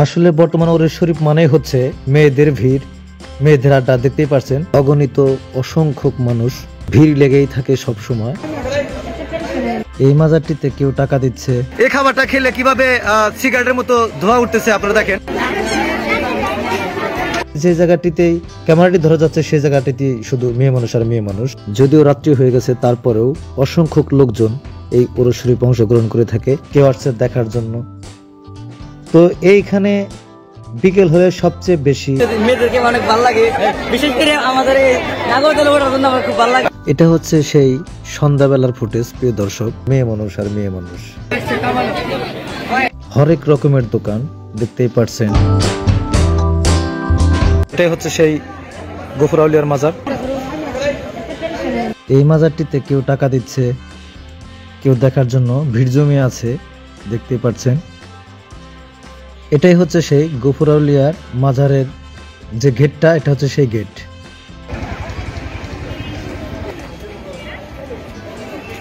আসলে বর্তমানে ওরে শরীফ মানেই হচ্ছে মেয়েদের ভিড়, মেয়েদের আড্ডা। দেখতেই পারছেন অগণিত অসংখ্য মানুষ, ভিড় লেগেই থাকে সব সময়। এই মাজারটিতে কেউ টাকা দিচ্ছে। এই খাবারটা খেলে কিভাবে সিগারেটের মতো ধোঁয়া উঠতেছে আপনারা দেখেন। যে জায়গাটিতেই ক্যামেরাটি ধরা যাচ্ছে সেই জায়গাটিতে শুধু মেয়ে মানুষ আর মেয়ে মানুষ। যদিও রাত্রি হয়ে গেছে তারপরেও অসংখ্য লোকজন এই ওরস শরীফে অংশগ্রহণ করে থাকে কেউ আসছে দেখার জন্য। তো এইখানে বিকেল হলে সবচেয়ে বেশি মেয়েদেরকে অনেক ভালো লাগে, বিশেষ করে আমাদের এই নাগরদোলা ওঠার জন্য আমার খুব ভালো লাগে। এটা হচ্ছে সেই সন্ধ্যাবেলার ফুটেজ প্রিয় দর্শক। মেয়ে মানুষ আর মেয়ে মানুষ, হরেক রকমের দোকান দেখতেই পারছেন। এটাই হচ্ছে সেই গফুর আউলিয়ার মাজার। এই মাজারটিতে কেউ টাকা দিচ্ছে, কেউ দেখার জন্য ভিড় জমিয়ে আছে দেখতেই পাচ্ছেন। এটাই হচ্ছে সেই গফুর আউলিয়ার মাজারের যে গেটটা, এটা হচ্ছে সেই গেট।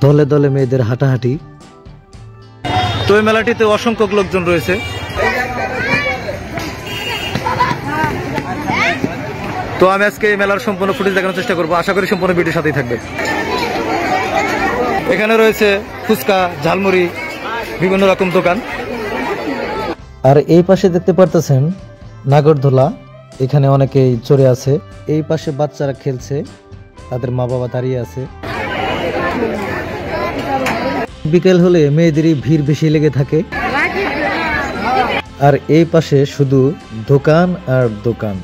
দলে দলে মেয়েদের হাঁটাহাঁটি। তো এই মেলাটিতে অসংখ্য লোকজন রয়েছে। তো আমি আজকে এই মেলার সম্পূর্ণ ফুটেজ দেখানোর চেষ্টা করবো, আশা করি সম্পূর্ণ ভিডিওর সাথেই থাকবে। এখানে রয়েছে ফুচকা, ঝালমুড়ি, বিভিন্ন রকম দোকান। আর এই পাশে দেখতে পারতেছেন নাগরদোলা, এখানে অনেকেই চড়ে আছে। এই পাশে বাচ্চারা খেলছে, তাদের মা বাবা দাঁড়িয়ে আছে। বিকেল হলে মেয়েদেরই ভিড় বেশি লেগে থাকে। আর এই পাশে শুধু দোকান আর দোকান,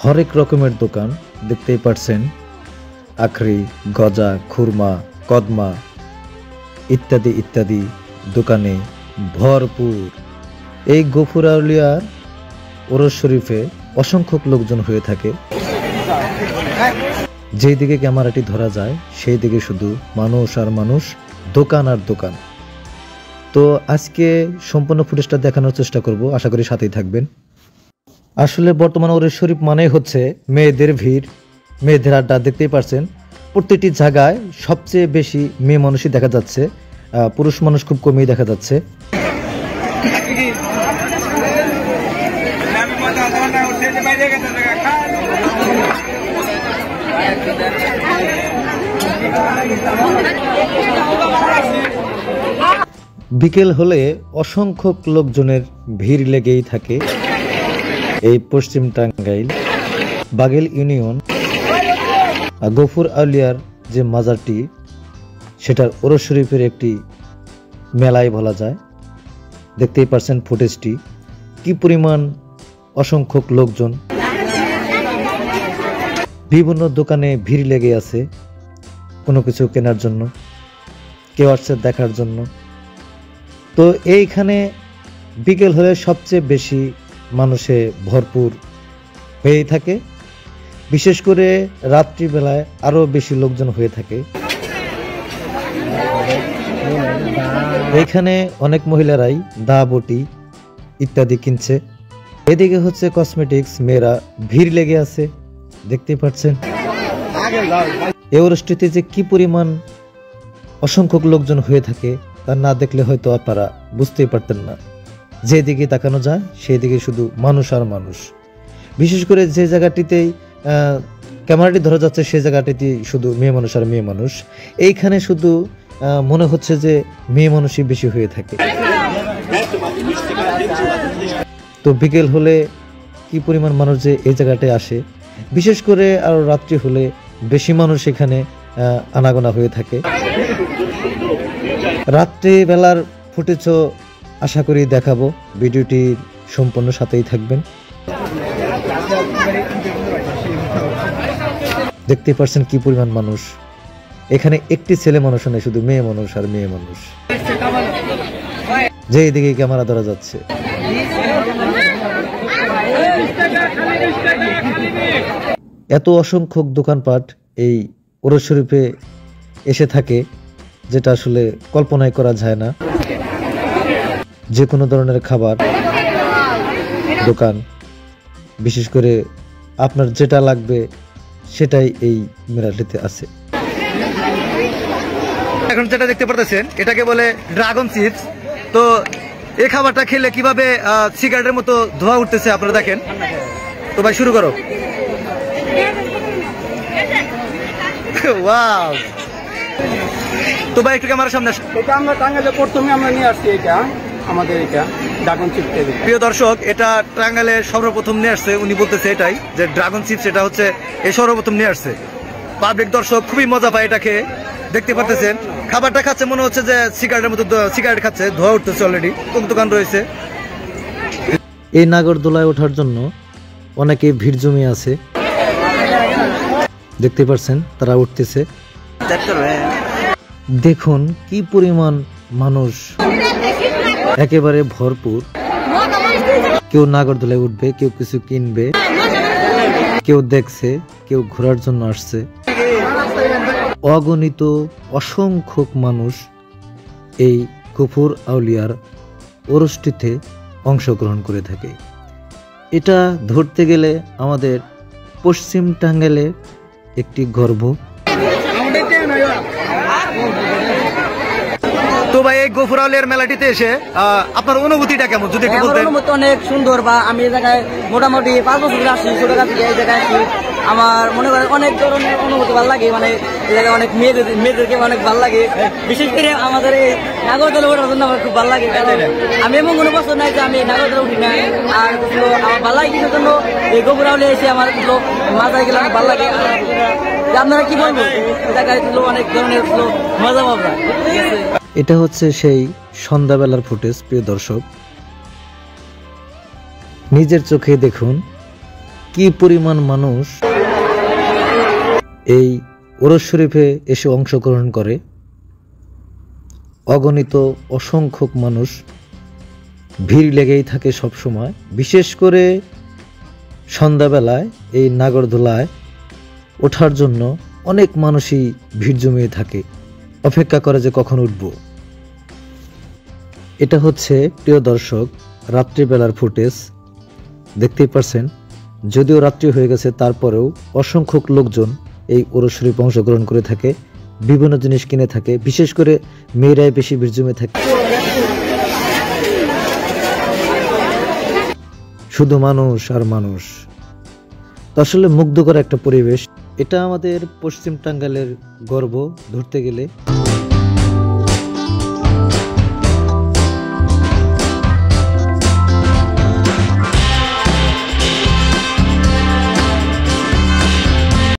হরেক রকমের দোকান দেখতেই পারছেন। আখরি, গজা, খুরমা, কদমা ইত্যাদি ইত্যাদি দোকানে ভরপুর। এই গফুর আউলিয়ার ওরস শরীফে অসংখ্য লোকজন হয়ে থাকে। যেই দিকে ক্যামেরাটি ধরা যায় সেই দিকে শুধু মানুষ আর মানুষ, দোকান আর দোকান। তো আজকে সম্পূর্ণ ফুটেজটা দেখানোর চেষ্টা করব, আশা করি সাথেই থাকবেন। আসলে বর্তমানে ওরস শরীফ মানেই হচ্ছে মেয়েদের ভিড়, মেয়েদের আড্ডা। দেখতেই পারছেন প্রত্যেকটি জায়গায় সবচেয়ে বেশি মেয়ে মানুষই দেখা যাচ্ছে, পুরুষ মানুষ খুব কমই দেখা যাচ্ছে। বিকেল হলে অসংখ্য লোকজনের ভিড় লেগেই থাকে। এই পশ্চিম টাঙ্গাইল বাগেল ইউনিয়ন গফুর আউলিয়ার যে মাজারটি, সেটার ওরস শরীফের একটি মেলায় বলা যায়। দেখতেই পারছেন ফুটেজটি, কি পরিমাণ অসংখ্য লোকজন, বিভিন্ন দোকানে ভিড় লেগে আছে কোনো কিছু কেনার জন্য, কেউ আসছে দেখার জন্য। তো এইখানে বিকেল হলে সবচেয়ে বেশি মানুষে ভরপুর হয়েই থাকে, বিশেষ করে রাত্রিবেলায় আরো বেশি লোকজন হয়ে থাকে। এইখানে অনেক মহিলারাই দা বটি ইত্যাদি কিনছে। এদিকে হচ্ছে কসমেটিক্স, মেয়েরা ভিড় লেগে আছে দেখতেই পাচ্ছেন। এই ওরসটিতে যে কি পরিমাণ অসংখ্য লোকজন হয়ে থাকে তা না দেখলে হয়তো আপনারা বুঝতেই পারতেন না। যেদিকে তাকানো যায় সেই দিকে শুধু মানুষ আর মানুষ। বিশেষ করে যে জায়গাটিতেই ক্যামেরাটি ধরা যাচ্ছে সেই জায়গাটিতে শুধু মেয়ে মানুষ আর মেয়ে মানুষ। এইখানে শুধু মনে হচ্ছে যে মেয়ে মানুষই বেশি হয়ে থাকে। তো বিকেল হলে কি পরিমাণ মানুষ যে এই জায়গাটায় আসে, বিশেষ করে আরো রাত্রি হলে বেশি মানুষ এখানে আনাগোনা হয়ে থাকে। রাত্রিবেলার ফুটেজও আশা করি দেখাবো, ভিডিওটি সম্পূর্ণ সাথেই থাকবেন। দেখতে পাচ্ছেন কি পরিমাণ মানুষ। এখানে একটি ছেলে মানুষ নেই, শুধু মেয়ে মানুষ আর মেয়ে মানুষ। যে দিকে ক্যামেরা ধরা যাচ্ছে, এত অসংখ্য দোকানপাট এই ওরস শরীফে এসে থাকে, যেটা আসলে কল্পনাই করা যায় না। যে কোনো ধরনের খাবার দোকান, বিশেষ করে আপনার যেটা লাগবে সেটাই এই মেলাটিতে আছে। এখন যেটা দেখতে পারতেছেন এটাকে বলে ড্রাগন চিপস। তো এই খাবারটা খেলে কিভাবে সিগারেটের মতো ধোঁয়া উঠতেছে আপনারা দেখেন। তো ভাই শুরু করো। ওয়াও, তো ভাই একটু ক্যামেরার সামনে আসো। এটা আমরা টাঙ্গাইলে প্রথমে আমরা নিয়ে আসছি, এটা আমাদের এটা ড্রাগন চিপস। প্রিয় দর্শক, এটা টাঙ্গাইলে সর্বপ্রথম নিয়ে আসছে, উনি বলতেছে এটাই যে ড্রাগন চিপস এটা হচ্ছে এই সর্বপ্রথম নিয়ে আসছে। পাবলিক দর্শক খুবই মজা পায় এটা খেয়ে, দেখতে পারতেছেন। খাবারটা খাচ্ছে মনে হচ্ছে যে সিগারেটের মতো সিগারেট খাচ্ছে, ধোয়া উঠতেছে অলরেডি, দোকান রয়েছে। এই নাগরদোলায় ওঠার জন্য অনেকে ভিড় জমিয়ে আছে, দেখতে পাচ্ছেন তারা উঠতেছে। দেখুন কি পরিমাণ মানুষ, একেবারে ভরপুর। কেউ নাগরদোলায় উঠবে, কেউ কিছু কিনবে, কেউ দেখছে, কেউ ঘোরার জন্য আসছে। অগণিত অসংখ্য মানুষ এই গফুর আউলিয়ার ওরসটিতে অংশগ্রহণ করে থাকে। এটা ধরতে গেলে আমাদের পশ্চিম টাঙ্গাইলের একটি গর্ব। তো ভাই এই গফুর আউলিয়ার মেলাটিতে এসে আপনার অনুভূতিটা কেমন যদি একটু বলতেন? অনুভূতি অনেক সুন্দর। বা আমি এই জায়গায় মোটামুটি 5 বছর ধরে আসছি, ছোটবেলা থেকে এই জায়গায় আসি। আমার মনে করেন অনেক ধরনের অনুভূতি ভালো লাগে। মানে এই জায়গায় অনেক মেয়েদেরকে অনেক ভালো লাগে। বিশেষ করে আমাদের এই নাগরদোলা ওঠার জন্য আমার খুব ভালো লাগে। কারণ আমি এমন কোনো বছর নাই যে আমি নাগরদোলা উঠি না। আর আমার ভালো লাগে কিছুর জন্য এই গফুর আউলিয়া এসে আমার মাথায় গেলে অনেক ভালো লাগে। আপনারা কি বলবো, এই জায়গায় অনেক ধরনের মজা পাবো। ঠিক আছে, এটা হচ্ছে সেই সন্ধ্যাবেলার ফুটেজ। প্রিয় দর্শক, নিজের চোখে দেখুন কি পরিমাণ মানুষ এই ওরস শরীফে এসে অংশগ্রহণ করে। অগণিত অসংখ্য মানুষ, ভিড় লেগেই থাকে সব সময়। বিশেষ করে সন্ধ্যাবেলায় এই নাগরদোলায় ওঠার জন্য অনেক মানুষই ভিড় জমিয়ে থাকে, অপেক্ষা করে যে কখন উঠব। এটা হচ্ছে প্রিয় দর্শক রাত্রিবেলার ফুটেজ, দেখতেই পারছেন। যদিও রাত্রি হয়ে গেছে, তারপরেও অসংখ্য লোকজন এই ওরস শরীফে অংশগ্রহণ করে থাকে, বিভিন্ন জিনিস কিনে থাকে। বিশেষ করে মেয়েরাই বেশি ভিড় জমে থাকে, শুধু মানুষ আর মানুষ। তো আসলে মুগ্ধকর একটা পরিবেশ। এটা আমাদের পশ্চিম টাঙ্গাইলের গর্ব ধরতে গেলে।